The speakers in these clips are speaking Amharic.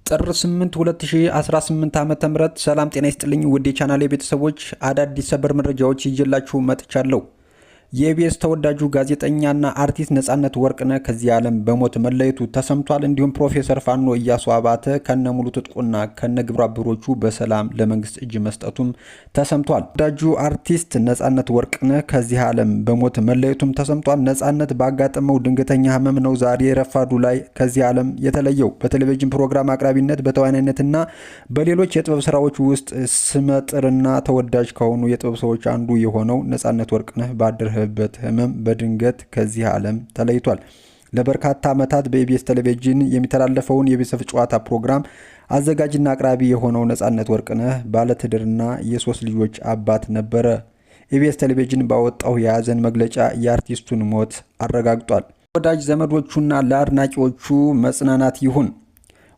ጥር 8 2018 ዓ.ም ሰላም ጤና ይስጥልኝ ውድ የቻናሌ ቤተሰቦች አዳዲስ ሰበር መረጃዎች ይዤላችሁ መጥቻለሁ። የኢቢኤስ ተወዳጁ ጋዜጠኛና አርቲስት ነጻነት ወርቅነህ ከዚህ ዓለም በሞት መለየቱ ተሰምቷል። እንዲሁም ፕሮፌሰር ፋኖ እያሱ አባተ ከነሙሉ ትጥቁና ከነግብረ አበሮቹ በሰላም ለመንግስት እጅ መስጠቱም ተሰምቷል። ተወዳጁ አርቲስት ነጻነት ወርቅነህ ከዚህ ዓለም በሞት መለየቱም ተሰምቷል። ነጻነት ባጋጠመው ድንገተኛ ህመም ነው ዛሬ ረፋዱ ላይ ከዚህ ዓለም የተለየው። በቴሌቪዥን ፕሮግራም አቅራቢነት በተዋናይነትና በሌሎች የጥበብ ስራዎች ውስጥ ስመጥርና ተወዳጅ ከሆኑ የጥበብ ሰዎች አንዱ የሆነው ነጻነት ወርቅነህ ባደረ በት ህመም በድንገት ከዚህ ዓለም ተለይቷል። ለበርካታ ዓመታት በኢቢኤስ ቴሌቪዥን የሚተላለፈውን የቤተሰብ ጨዋታ ፕሮግራም አዘጋጅና አቅራቢ የሆነው ነጻነት ወርቅነህ ባለትዳርና የሶስት ልጆች አባት ነበረ። ኢቢኤስ ቴሌቪዥን ባወጣው የሀዘን መግለጫ የአርቲስቱን ሞት አረጋግጧል። ወዳጅ ዘመዶቹና ለአድናቂዎቹ መጽናናት ይሁን።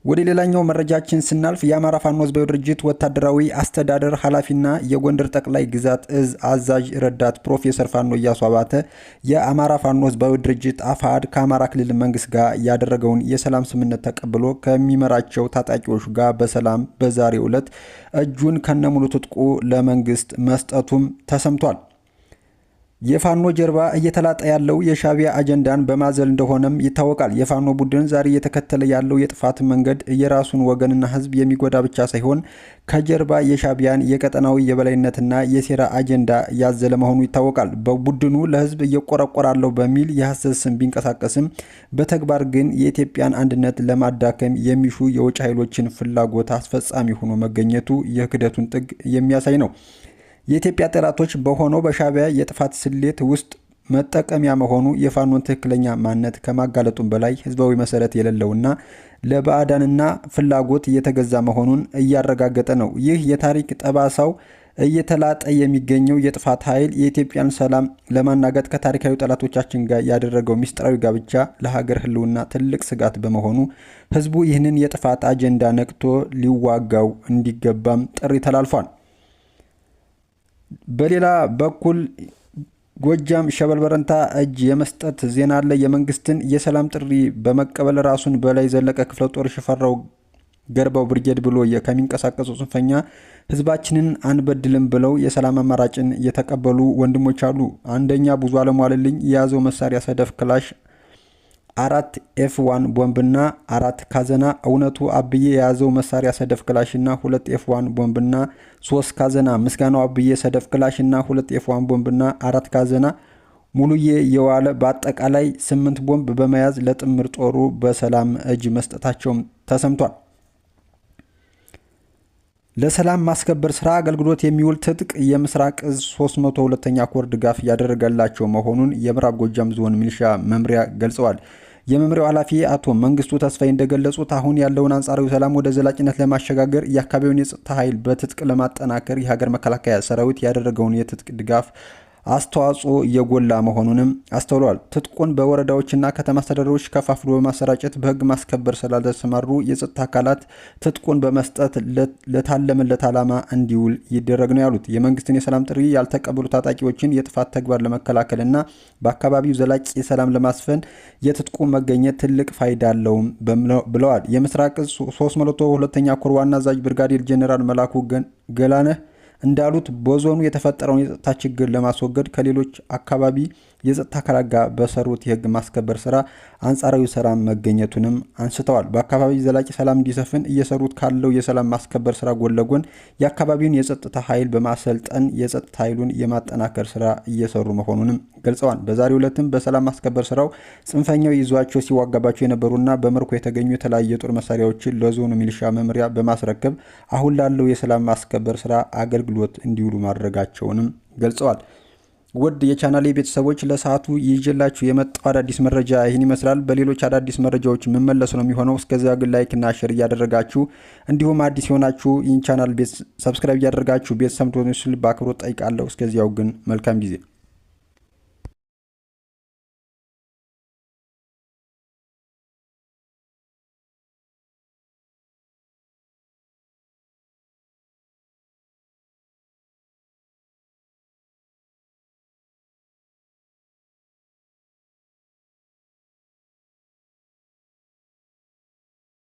ወደ ሌላኛው መረጃችን ስናልፍ የአማራ ፋኖ ህዝባዊ ድርጅት ወታደራዊ አስተዳደር ኃላፊና የጎንደር ጠቅላይ ግዛት እዝ አዛዥ ረዳት ፕሮፌሰር ፋኖ እያሱ አባተ የአማራ ፋኖ ህዝባዊ ድርጅት አፋሕድ ከአማራ ክልል መንግስት ጋር ያደረገውን የሰላም ስምምነት ተቀብሎ ከሚመራቸው ታጣቂዎች ጋር በሰላም በዛሬው ዕለት እጁን ከነሙሉ ትጥቁ ለመንግስት መስጠቱም ተሰምቷል። የፋኖ ጀርባ እየተላጠ ያለው የሻቢያ አጀንዳን በማዘል እንደሆነም ይታወቃል። የፋኖ ቡድን ዛሬ እየተከተለ ያለው የጥፋት መንገድ የራሱን ወገንና ህዝብ የሚጎዳ ብቻ ሳይሆን ከጀርባ የሻቢያን የቀጠናዊ የበላይነትና የሴራ አጀንዳ ያዘለ መሆኑ ይታወቃል። በቡድኑ ለህዝብ እየቆረቆራለሁ በሚል የሐሰት ስም ቢንቀሳቀስም በተግባር ግን የኢትዮጵያን አንድነት ለማዳከም የሚሹ የውጭ ኃይሎችን ፍላጎት አስፈጻሚ ሆኖ መገኘቱ የክህደቱን ጥግ የሚያሳይ ነው። የኢትዮጵያ ጠላቶች በሆነው በሻቢያ የጥፋት ስሌት ውስጥ መጠቀሚያ መሆኑ የፋኖን ትክክለኛ ማንነት ከማጋለጡም በላይ ህዝባዊ መሰረት የሌለውና ለባዕዳንና ፍላጎት እየተገዛ መሆኑን እያረጋገጠ ነው። ይህ የታሪክ ጠባሳው እየተላጠ የሚገኘው የጥፋት ኃይል የኢትዮጵያን ሰላም ለማናገጥ ከታሪካዊ ጠላቶቻችን ጋር ያደረገው ሚስጥራዊ ጋብቻ ለሀገር ህልውና ትልቅ ስጋት በመሆኑ ህዝቡ ይህንን የጥፋት አጀንዳ ነቅቶ ሊዋጋው እንዲገባም ጥሪ ተላልፏል። በሌላ በኩል ጎጃም ሸበል በረንታ እጅ የመስጠት ዜና አለ። የመንግስትን የሰላም ጥሪ በመቀበል ራሱን በላይ ዘለቀ ክፍለ ጦር ሽፈራው ገርባው ብርጌድ ብሎ ከሚንቀሳቀሱ ጽንፈኛ ህዝባችንን አንበድልም ብለው የሰላም አማራጭን የተቀበሉ ወንድሞች አሉ። አንደኛ ብዙ አለሙ አለልኝ የያዘው መሳሪያ ሰደፍ ክላሽ 4 F1 ቦምብና 4 ካዘና፣ እውነቱ አብዬ የያዘው መሳሪያ ሰደፍ ክላሽና 2 F1 ቦምብና 3 ካዘና፣ ምስጋናው አብዬ ሰደፍ ክላሽና 2 F1 ቦምብና 4 ካዘና፣ ሙሉዬ የዋለ በአጠቃላይ 8 ቦምብ በመያዝ ለጥምር ጦሩ በሰላም እጅ መስጠታቸውም ተሰምቷል። ለሰላም ማስከበር ስራ አገልግሎት የሚውል ትጥቅ የምስራቅ እዝ 302ኛ ኮር ድጋፍ ያደረገላቸው መሆኑን የምዕራብ ጎጃም ዞን ሚሊሻ መምሪያ ገልጸዋል። የመምሪያው ኃላፊ አቶ መንግስቱ ተስፋዬ እንደገለጹት አሁን ያለውን አንጻራዊ ሰላም ወደ ዘላቂነት ለማሸጋገር የአካባቢውን የጸጥታ ኃይል በትጥቅ ለማጠናከር የሀገር መከላከያ ሰራዊት ያደረገውን የትጥቅ ድጋፍ አስተዋጽኦ የጎላ መሆኑንም አስተውለዋል። ትጥቁን በወረዳዎችና ከተማ አስተዳደሮች ከፋፍሎ በማሰራጨት በህግ ማስከበር ስላልተሰማሩ የጸጥታ አካላት ትጥቁን በመስጠት ለታለመለት ዓላማ እንዲውል ይደረግ ነው ያሉት። የመንግስትን የሰላም ጥሪ ያልተቀበሉ ታጣቂዎችን የጥፋት ተግባር ለመከላከልና በአካባቢው ዘላቂ ሰላም ለማስፈን የትጥቁ መገኘት ትልቅ ፋይዳ አለውም ብለዋል። የምስራቅ እዝ 302ኛ ኮር ዋና አዛዥ ብርጋዴር ጄኔራል መላኩ ገላነህ እንዳሉት በዞኑ የተፈጠረውን የጸጥታ ችግር ለማስወገድ ከሌሎች አካባቢ የጸጥታ አካላት ጋር በሰሩት የህግ ማስከበር ስራ አንጻራዊ ሰላም መገኘቱንም አንስተዋል። በአካባቢ ዘላቂ ሰላም እንዲሰፍን እየሰሩት ካለው የሰላም ማስከበር ስራ ጎን ለጎን የአካባቢውን የጸጥታ ኃይል በማሰልጠን የጸጥታ ኃይሉን የማጠናከር ስራ እየሰሩ መሆኑንም ገልጸዋል። በዛሬው ዕለትም በሰላም ማስከበር ስራው ጽንፈኛው ይዟቸው ሲዋጋባቸው የነበሩና በምርኮ የተገኙ የተለያዩ የጦር መሳሪያዎችን ለዞኑ ሚሊሻ መምሪያ በማስረከብ አሁን ላለው የሰላም ማስከበር ስራ አገልግሎት እንዲውሉ ማድረጋቸውንም ገልጸዋል። ውድ የቻናሌ ቤተሰቦች ለሰዓቱ ይዤላችሁ የመጣው አዳዲስ መረጃ ይህን ይመስላል። በሌሎች አዳዲስ መረጃዎች መመለስ ነው የሚሆነው። እስከዚያ ግን ላይክ እና ሼር እያደረጋችሁ እንዲሁም አዲስ የሆናችሁ ይህን ቻናል ሰብስክራይብ እያደረጋችሁ ቤተሰብ እንድትሆኑ ስል በአክብሮት ጠይቃለሁ። እስከዚያው ግን መልካም ጊዜ